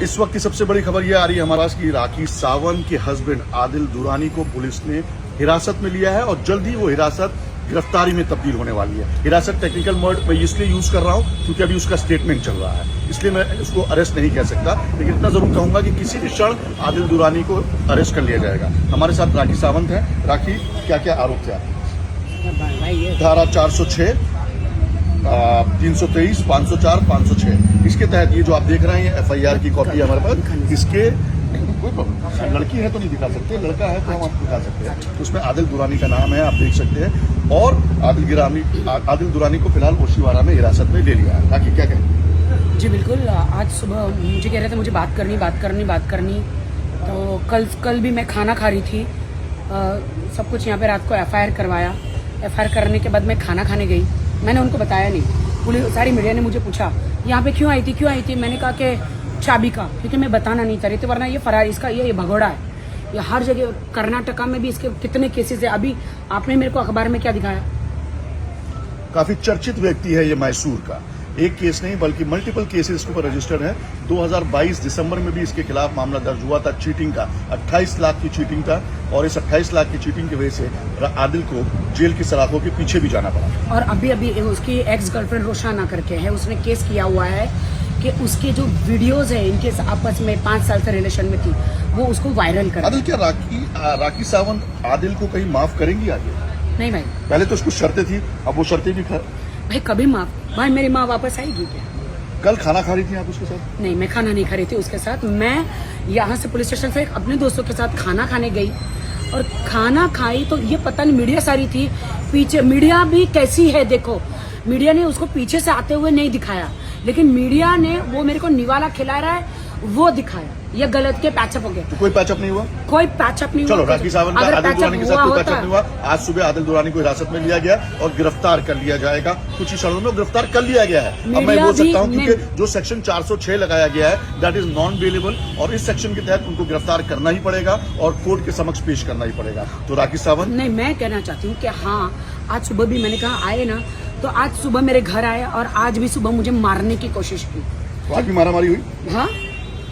इस वक्त की सबसे बड़ी खबर यह आ रही है हमारे पास कि राखी सावंत के हस्बैंड आदिल दुरानी को पुलिस ने हिरासत में लिया है और जल्द ही वो हिरासत गिरफ्तारी में तब्दील होने वाली है। हिरासत टेक्निकल वर्ड मैं इसलिए यूज कर रहा हूं क्योंकि अभी उसका स्टेटमेंट चल रहा है, इसलिए मैं उसको अरेस्ट नहीं कह सकता, लेकिन इतना जरूर कहूंगा कि किसी भी क्षण आदिल दुरानी को अरेस्ट कर लिया जाएगा। हमारे साथ राखी सावंत है। राखी, क्या क्या आरोप थे? धारा 406, 323, 504, 506 इसके तहत ये जो आप देख रहे हैं FIR की कॉपी है हमारे पास। इसके कोई प्रॉब्लम, लड़की है तो नहीं दिखा सकते, लड़का है तो हम आपको दिखा सकते हैं। तो उसमें आदिल दुरानी का नाम है, आप देख सकते हैं। और आदिल दुरानी को फिलहाल ओशिवारा में हिरासत में ले लिया है। ताकि क्या कहें? जी बिल्कुल, आज सुबह मुझे कह रहे थे मुझे बात करनी। तो कल भी मैं खाना खा रही थी, सब कुछ यहाँ पे रात को FIR करवाया। FIR करने के बाद मैं खाना खाने गई, मैंने उनको बताया नहीं। पुलिस सारी मीडिया ने मुझे पूछा यहाँ पे क्यों आई थी। मैंने कहा कि चाबी का, क्योंकि मैं बताना नहीं चाह रही थी, वरना ये फरार इसका ये भगोड़ा है। ये हर जगह, कर्नाटका में भी इसके कितने केसेस है। अभी आपने मेरे को अखबार में क्या दिखाया? काफी चर्चित व्यक्ति है ये मैसूर का। एक केस नहीं बल्कि मल्टीपल केसेस इसके ऊपर रजिस्टर्ड है। 2022 दिसंबर में भी इसके खिलाफ मामला दर्ज हुआ था चीटिंग का। 28 लाख की चीटिंग था और इस 28 लाख की चीटिंग की वजह से आदिल को जेल की सलाखों के पीछे भी जाना पड़ा। और अभी उसकी एक्स गर्लफ्रेंड रोशाना करके है, उसने केस किया हुआ है कि उसके जो वीडियोस है इनके आपस में 5 साल से रिलेशन में थी, वो उसको वायरल कर। आदिल, क्या राखी सावंत आदिल को कहीं माफ करेंगी आगे? नहीं भाई, पहले तो उसको शर्तें थी, अब वो शर्तें भी भाई कभी माफ। भाई मेरी माँ वापस आएगी क्या? कल खाना खा रही थी आप उसके साथ? नहीं, मैं खाना नहीं खा रही थी उसके साथ। मैं यहाँ से पुलिस स्टेशन से अपने दोस्तों के साथ खाना खाने गई और खाना खाई तो ये पता नहीं, मीडिया सारी थी पीछे। मीडिया भी कैसी है देखो, मीडिया ने उसको पीछे से आते हुए नहीं दिखाया, लेकिन मीडिया ने वो मेरे को निवाला खिला रहा है वो दिखाया। ये गलत के पैचअप हो गया। तो कोई पैचअप नहीं हुआ? कोई पैचअप नहीं हुआ। चलो, राखी सावंत का आदिल दुरानी के साथ कोई पैचअप नहीं हुआ। आज सुबह आदिल दुरानी को हिरासत में लिया गया और गिरफ्तार कर लिया जाएगा। कुछ ही क्षणों में गिरफ्तार कर लिया गया है। अब मैं बोल सकता हूं क्योंकि जो सेक्शन 406 लगाया गया है दैट इज नॉन बेलेबल, और इस सेक्शन के तहत उनको गिरफ्तार करना ही पड़ेगा और कोर्ट के समक्ष पेश करना ही पड़ेगा। तो राखी सावंत, नहीं, मैं कहना चाहती हूँ कि हाँ, आज सुबह भी मैंने कहा आए ना, तो आज सुबह मेरे घर आए और आज भी सुबह मुझे मारने की कोशिश की। तो आज भी मारामारी हुई? हाँ,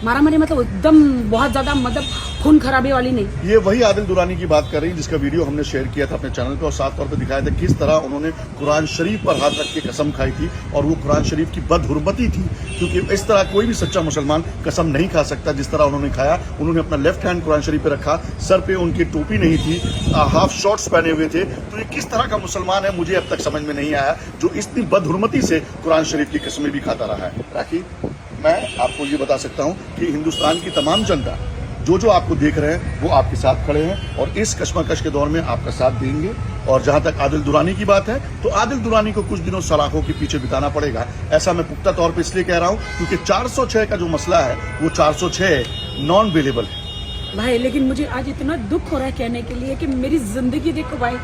मारामारी मतलब एकदम बहुत ज्यादा, मतलब खून खराबे वाली नहीं। ये वही आदिल दुरानी की बात कर रही है जिसका वीडियो हमने शेयर किया था अपने चैनल पे और साफ तौर पे दिखाया था किस तरह उन्होंने कुरान शरीफ पर हाथ रख के कसम खाई थी। और वो कुरान शरीफ की बदहुरमती थी, क्योंकि इस तरह कोई भी सच्चा मुसलमान कसम नहीं खा सकता जिस तरह उन्होंने खाया। उन्होंने अपना लेफ्ट हैंड कुरान शरीफ पे रखा, सर पे उनकी टोपी नहीं थी, हाफ शॉर्ट्स पहने हुए थे। तो ये किस तरह का मुसलमान है मुझे अब तक समझ में नहीं आया जो इतनी बदहुरमती से कुरान शरीफ की कसमें भी खाता रहा है। राखी, मैं आपको ये बता सकता हूं कि हिंदुस्तान की तमाम जनता जो आपको देख रहे हैं वो आपके साथ खड़े हैं और इस कश्मकश के दौर में आपका साथ देंगे। और जहां तक आदिल दुरानी की बात है तो आदिल दुरानी को कुछ दिनों सलाखों के पीछे बिताना पड़ेगा। ऐसा मैं पुख्ता तौर पे इसलिए कह रहा हूं क्योंकि 406 का जो मसला है वो 406 नॉन बेलेबल है। भाई लेकिन मुझे आज इतना दुख हो रहा है कहने के लिए कि मेरी जिंदगी देखो भाई,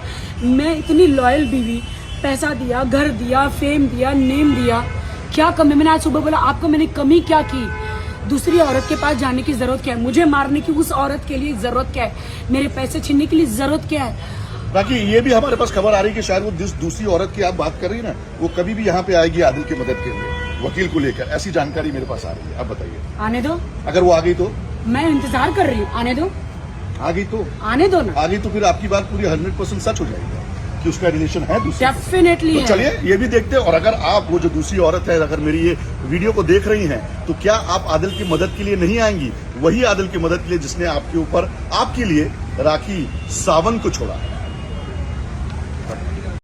मैं इतनी लॉयल बीवी, पैसा दिया, घर दिया, फेम दिया, नेम दिया, क्या कमी? मैंने आज सुबह बोला आपको मैंने कमी क्या की? दूसरी औरत के पास जाने की जरूरत क्या है? मुझे मारने की उस औरत के लिए जरूरत क्या है? मेरे पैसे छीनने के लिए जरूरत क्या है? बाकी ये भी हमारे पास खबर आ रही है कि शायद वो दूसरी औरत की आप बात कर रही है ना, वो कभी भी यहाँ पे आएगी आदिल की मदद के लिए वकील को लेकर। ऐसी जानकारी मेरे पास आ रही है, आप बताइए। आने दो, अगर वो आ गई तो? मैं इंतजार कर रही हूँ, आने दो। आ गई तो? आने दो ना। आ गई तो फिर आपकी बात पूरी 100% सच हो जाएगी कि उसका रिलेशन है दूसरी। डेफिनेटली। तो चलिए ये भी देखते हैं। और अगर आप वो जो दूसरी औरत है अगर मेरी ये वीडियो को देख रही हैं तो क्या आप आदिल की मदद के लिए नहीं आएंगी? वही आदिल की मदद के लिए जिसने आपके ऊपर, आपके लिए राखी सावंत को छोड़ा है।